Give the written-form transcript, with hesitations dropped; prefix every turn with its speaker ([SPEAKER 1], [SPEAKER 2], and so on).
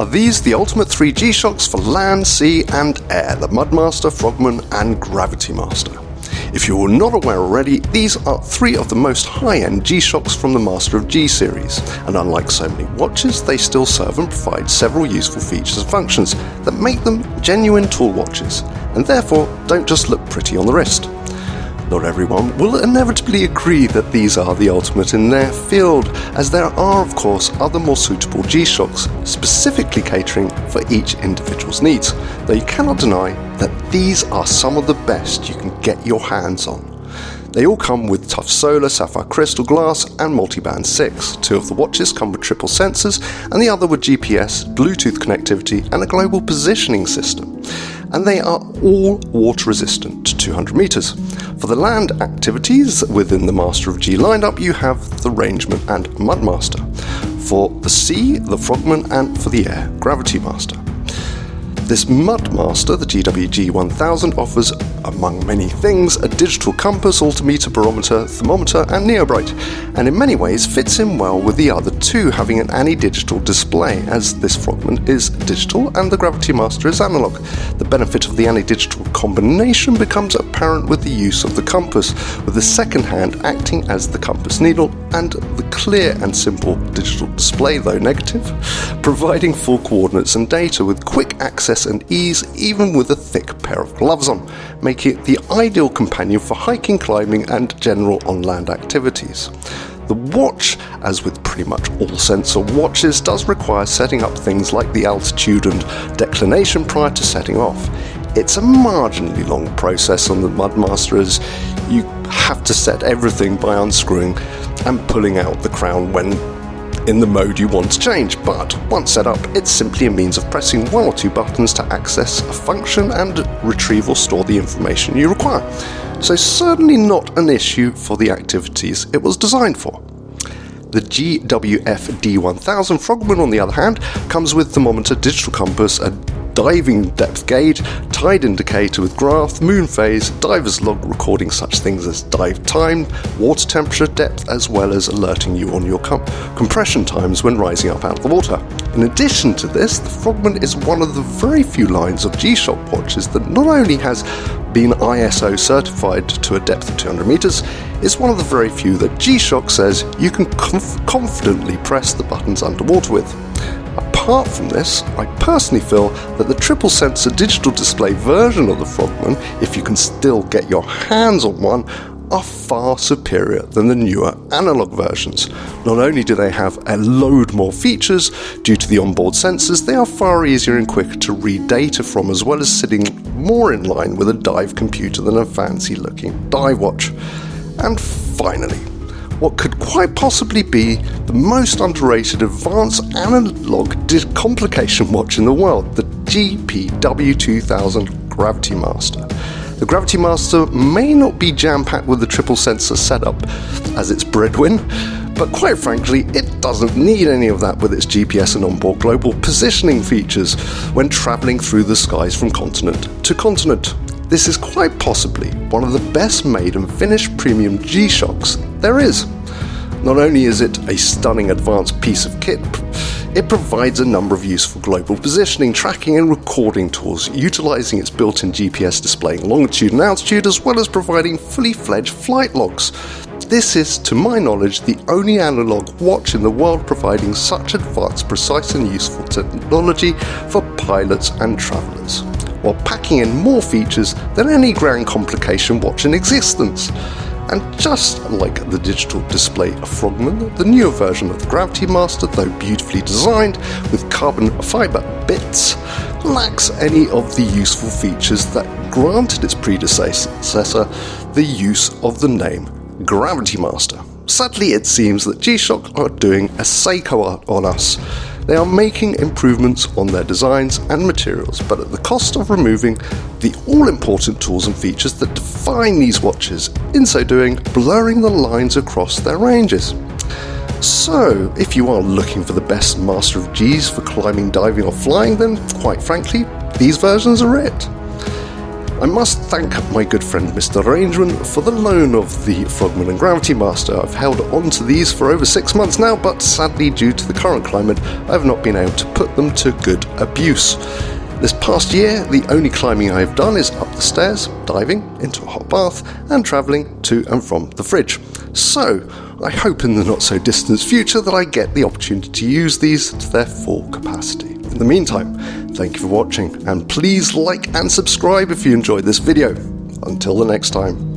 [SPEAKER 1] Are these the ultimate 3 G-Shocks for land, sea and air, the Mudmaster, Frogman and Gravitymaster? If you are not aware already, these are 3 of the most high-end G-Shocks from the Master of G series, and unlike so many watches, they still serve and provide several useful features and functions that make them genuine tool watches, and therefore don't just look pretty on the wrist. Not everyone will inevitably agree that these are the ultimate in their field, as there are of course other more suitable G-Shocks, specifically catering for each individual's needs, though you cannot deny that these are some of the best you can get your hands on. They all come with tough solar, sapphire crystal glass and multiband 6. 2 of the watches come with triple sensors and the other with GPS, Bluetooth connectivity and a global positioning system. And they are all water resistant to 200 meters. For the land activities within the Master of G lineup, you have the Rangeman and Mudmaster. For the sea, the Frogman, and for the air, Gravitymaster. This Mudmaster, the GWG-1000, offers, among many things, a digital compass, altimeter, barometer, thermometer and neobrite, and in many ways fits in well with the other 2 having an ani-digital display, as this Frogman is digital and the Gravitymaster is analog. The benefit of the ani-digital combination becomes apparent with the use of the compass, with the second hand acting as the compass needle, and the clear and simple digital display, though negative, providing full coordinates and data with quick access and ease, even with a thick pair of gloves on, making it the ideal companion for hiking, climbing and general on-land activities. The watch, as with pretty much all sensor watches, does require setting up things like the altitude and declination prior to setting off. It's a marginally long process on the Mudmaster, as you have to set everything by unscrewing and pulling out the crown when in the mode you want to change, but once set up, it's simply a means of pressing 1 or 2 buttons to access a function and retrieve or store the information you require. So certainly not an issue for the activities it was designed for. The GWF-D1000 Frogman, on the other hand, comes with thermometer, digital compass, a diving depth gauge, tide indicator with graph, moon phase, diver's log recording such things as dive time, water temperature, depth, as well as alerting you on your compression times when rising up out of the water. In addition to this, the Frogman is one of the very few lines of G-Shock watches that not only has been ISO certified to a depth of 200 meters, it's one of the very few that G-Shock says you can confidently press the buttons underwater with. Apart from this, I personally feel that the triple sensor digital display version of the Frogman, if you can still get your hands on one, are far superior than the newer analog versions. Not only do they have a load more features due to the onboard sensors, they are far easier and quicker to read data from, as well as sitting more in line with a dive computer than a fancy looking dive watch. And finally, what could quite possibly be the most underrated advanced analog complication watch in the world, the GPW-2000 Gravitymaster. The Gravitymaster may not be jam-packed with the triple sensor setup as its breadwin, but quite frankly, it doesn't need any of that with its GPS and onboard global positioning features when travelling through the skies from continent to continent. This is quite possibly one of the best made and finished premium G-Shocks there is. Not only is it a stunning advanced piece of kit, it provides a number of useful global positioning, tracking and recording tools, utilising its built-in GPS displaying longitude and altitude, as well as providing fully fledged flight logs. This is, to my knowledge, the only analog watch in the world providing such advanced, precise and useful technology for pilots and travellers, while packing in more features than any ground complication watch in existence. And just like the digital display of Frogman, the newer version of the Gravitymaster, though beautifully designed with carbon fibre bits, lacks any of the useful features that granted its predecessor the use of the name Gravitymaster. Sadly, it seems that G-Shock are doing a Seiko on us. They are making improvements on their designs and materials, but at the cost of removing the all-important tools and features that define these watches, in so doing blurring the lines across their ranges. So, if you are looking for the best Master of Gs for climbing, diving or flying, then quite frankly, these versions are it. I must thank my good friend Mr. Rangeman for the loan of the Frogman and Gravitymaster. I've held on to these for over 6 months now, but sadly due to the current climate I have not been able to put them to good abuse. This past year, the only climbing I have done is up the stairs, diving into a hot bath, and travelling to and from the fridge. So, I hope in the not so distant future that I get the opportunity to use these to their full capacity. In the meantime, thank you for watching, and please like and subscribe if you enjoyed this video. Until the next time.